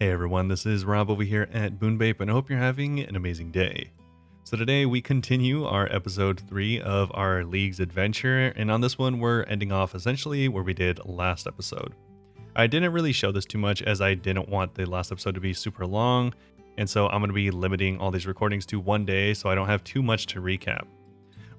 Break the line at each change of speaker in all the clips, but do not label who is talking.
Hey everyone, this is Rob over here at Bunebape, and I hope you're having an amazing day. So today we continue our episode 3 of our League's adventure, and on this one we're ending off essentially where we did last episode. I didn't really show this too much as I didn't want the last episode to be super long, and so I'm going to be limiting all these recordings to one day so I don't have too much to recap.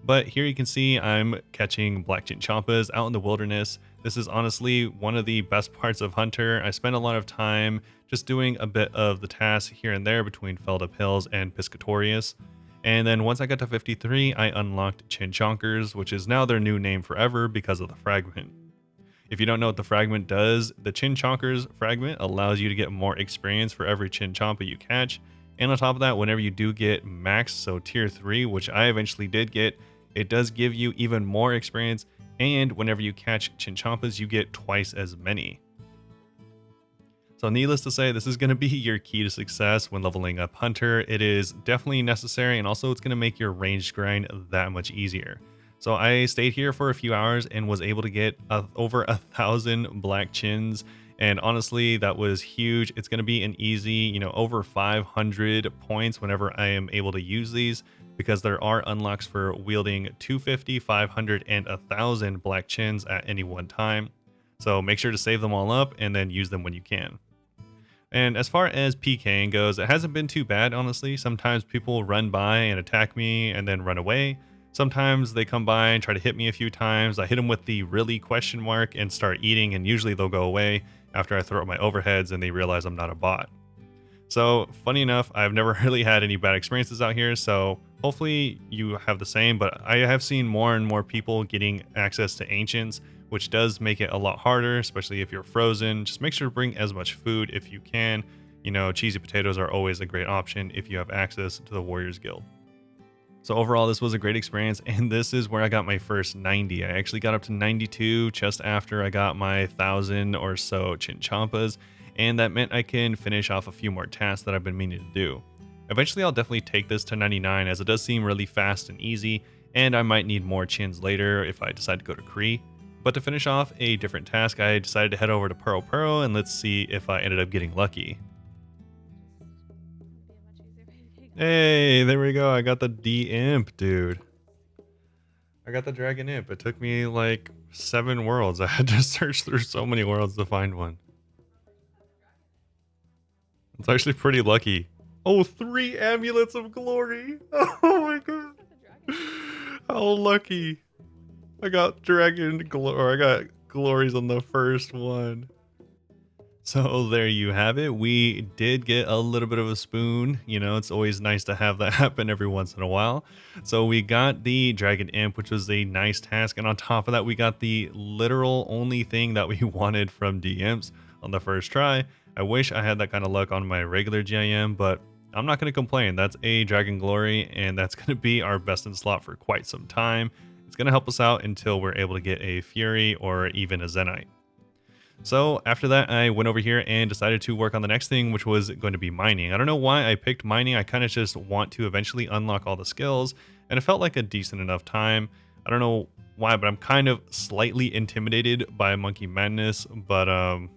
But here you can see I'm catching black ChinChonkers out in the wilderness. This is honestly one of the best parts of Hunter. I spent a lot of time just doing a bit of the tasks here and there between Felled Up Hills and Piscatorius. And then once I got to 53, I unlocked ChinChonkers, which is now their new name forever because of the fragment. If you don't know what the fragment does, the ChinChonkers fragment allows you to get more experience for every Chinchampa you catch. And on top of that, whenever you do get max, so tier 3, which I eventually did get, it does give you even more experience, and whenever you catch Chinchampas, you get twice as many. So needless to say, this is going to be your key to success when leveling up Hunter. It is definitely necessary, and also it's going to make your ranged grind that much easier. So I stayed here for a few hours and was able to get over 1,000 black chins, and honestly, that was huge. It's going to be an easy, over 500 points whenever I am able to use these, because there are unlocks for wielding 250, 500, and 1,000 black chins at any one time. So make sure to save them all up and then use them when you can. And as far as PKing goes, it hasn't been too bad, honestly. Sometimes people run by and attack me and then run away. Sometimes they come by and try to hit me a few times. I hit them with the really question mark and start eating, and usually they'll go away after I throw up my overheads and they realize I'm not a bot. So funny enough, I've never really had any bad experiences out here, so hopefully you have the same, but I have seen more and more people getting access to ancients, which does make it a lot harder, especially if you're frozen. Just make sure to bring as much food if you can. Cheesy potatoes are always a great option if you have access to the Warriors Guild. So overall, this was a great experience, and this is where I got my first 90. I actually got up to 92 just after I got my 1,000 or so Chinchampas, and that meant I can finish off a few more tasks that I've been meaning to do. Eventually, I'll definitely take this to 99, as it does seem really fast and easy, and I might need more chins later if I decide to go to Kree. But to finish off a different task, I decided to head over to Puro, and let's see if I ended up getting lucky. Hey, there we go. I got the D-Imp, dude. I got the Dragon Imp. It took me like 7 worlds. I had to search through so many worlds to find one. It's actually pretty lucky. Oh, 3 amulets of glory. Oh my god. How lucky. I got I got glories on the first one. So there you have it. We did get a little bit of a spoon. It's always nice to have that happen every once in a while. So we got the Dragon Imp, which was a nice task. And on top of that, we got the literal only thing that we wanted from D-Imps on the first try. I wish I had that kind of luck on my regular GIM, but I'm not going to complain. That's a Dragon Glory, and that's going to be our best in slot for quite some time. It's going to help us out until we're able to get a Fury or even a Zenite. So after that, I went over here and decided to work on the next thing, which was going to be mining. I don't know why I picked mining. I kind of just want to eventually unlock all the skills, and it felt like a decent enough time. I don't know why, but I'm kind of slightly intimidated by Monkey Madness, but I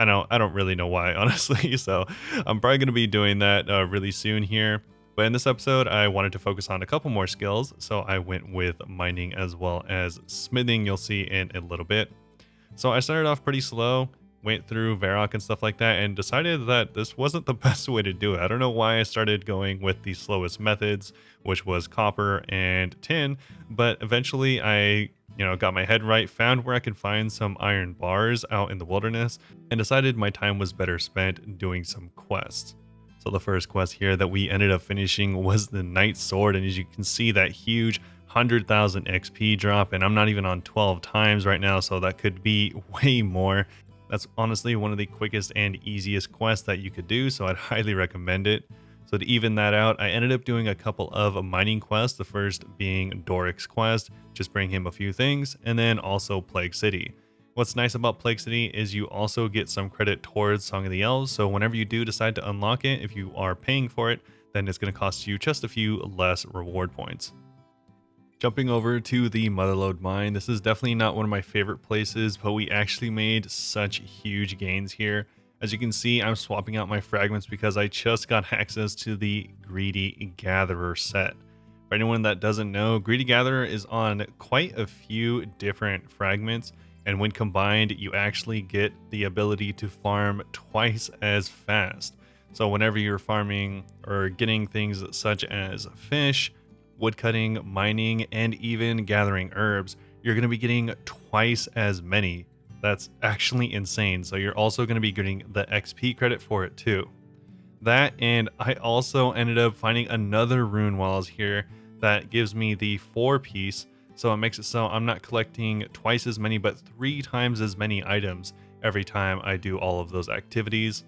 don't really know why, honestly. So I'm probably going to be doing that really soon here. But in this episode, I wanted to focus on a couple more skills, so I went with mining as well as smithing. You'll see in a little bit. So I started off pretty slow, went through Varrock and stuff like that, and decided that this wasn't the best way to do it. I don't know why I started going with the slowest methods, which was copper and tin, but eventually I got my head right, found where I could find some iron bars out in the wilderness, and decided my time was better spent doing some quests. So the first quest here that we ended up finishing was the Knight's Sword, and as you can see, that huge 100,000 XP drop, and I'm not even on 12 times right now, so that could be way more. That's honestly one of the quickest and easiest quests that you could do, so I'd highly recommend it. So to even that out, I ended up doing a couple of mining quests, the first being Doric's quest, just bring him a few things, and then also Plague City. What's nice about Plague City is you also get some credit towards Song of the Elves, so whenever you do decide to unlock it, if you are paying for it, then it's going to cost you just a few less reward points. Jumping over to the Motherlode mine, this is definitely not one of my favorite places, but we actually made such huge gains here. As you can see, I'm swapping out my fragments because I just got access to the Greedy Gatherer set. For anyone that doesn't know, Greedy Gatherer is on quite a few different fragments, and when combined, you actually get the ability to farm twice as fast. So whenever you're farming or getting things such as fish, woodcutting, mining, and even gathering herbs, you're going to be getting twice as many. That's actually insane. So you're also going to be getting the XP credit for it too. That, and I also ended up finding another rune while I was here that gives me the 4-piece. So it makes it so I'm not collecting twice as many, but 3 times as many items every time I do all of those activities.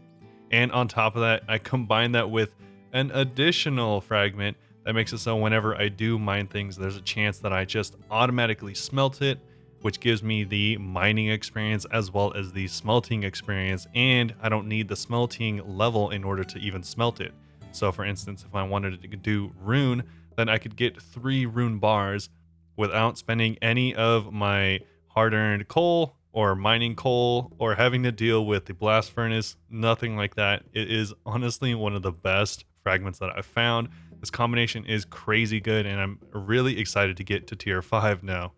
And on top of that, I combine that with an additional fragment that makes it so whenever I do mine things, there's a chance that I just automatically smelt it, which gives me the mining experience as well as the smelting experience, and I don't need the smelting level in order to even smelt it. So for instance, if I wanted to do rune, then I could get 3 rune bars without spending any of my hard-earned coal or mining coal or having to deal with the blast furnace, nothing like that. It is honestly one of the best fragments that I've found. This combination is crazy good, and I'm really excited to get to tier 5 now.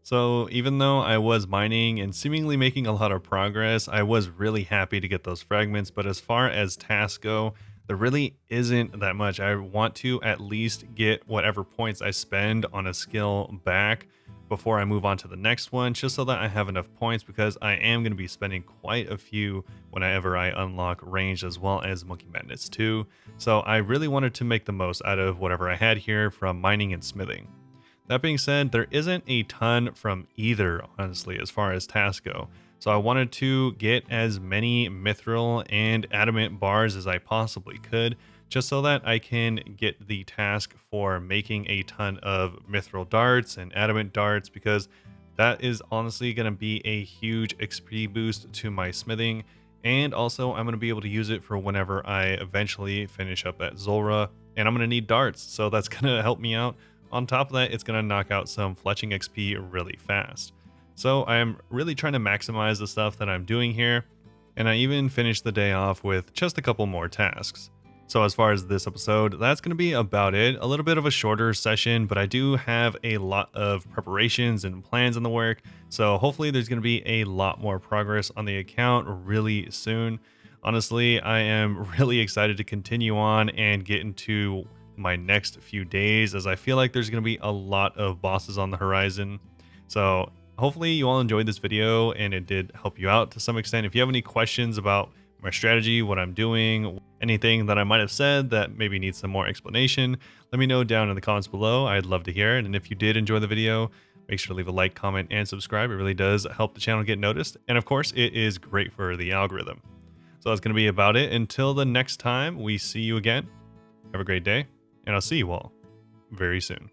So even though I was mining and seemingly making a lot of progress, I was really happy to get those fragments. But as far as tasks go, there really isn't that much. I want to at least get whatever points I spend on a skill back before I move on to the next one, just so that I have enough points, because I am going to be spending quite a few whenever I unlock ranged as well as monkey madness too. So I really wanted to make the most out of whatever I had here from mining and smithing. That being said, there isn't a ton from either, honestly, as far as tasks go. So I wanted to get as many mithril and adamant bars as I possibly could, just so that I can get the task for making a ton of mithril darts and adamant darts, because that is honestly going to be a huge XP boost to my smithing. And also I'm going to be able to use it for whenever I eventually finish up at Zulrah, and I'm going to need darts. So that's going to help me out. On top of that, it's going to knock out some fletching XP really fast. So I am really trying to maximize the stuff that I'm doing here, and I even finished the day off with just a couple more tasks. So as far as this episode, that's going to be about it. A little bit of a shorter session, but I do have a lot of preparations and plans in the work. So hopefully there's going to be a lot more progress on the account really soon. Honestly, I am really excited to continue on and get into my next few days, as I feel like there's going to be a lot of bosses on the horizon. So hopefully you all enjoyed this video and it did help you out to some extent. If you have any questions about my strategy, what I'm doing, anything that I might have said that maybe needs some more explanation, let me know down in the comments below. I'd love to hear it. And if you did enjoy the video, make sure to leave a like, comment, and subscribe. It really does help the channel get noticed. And of course, it is great for the algorithm. So that's going to be about it. Until the next time we see you again, have a great day, and I'll see you all very soon.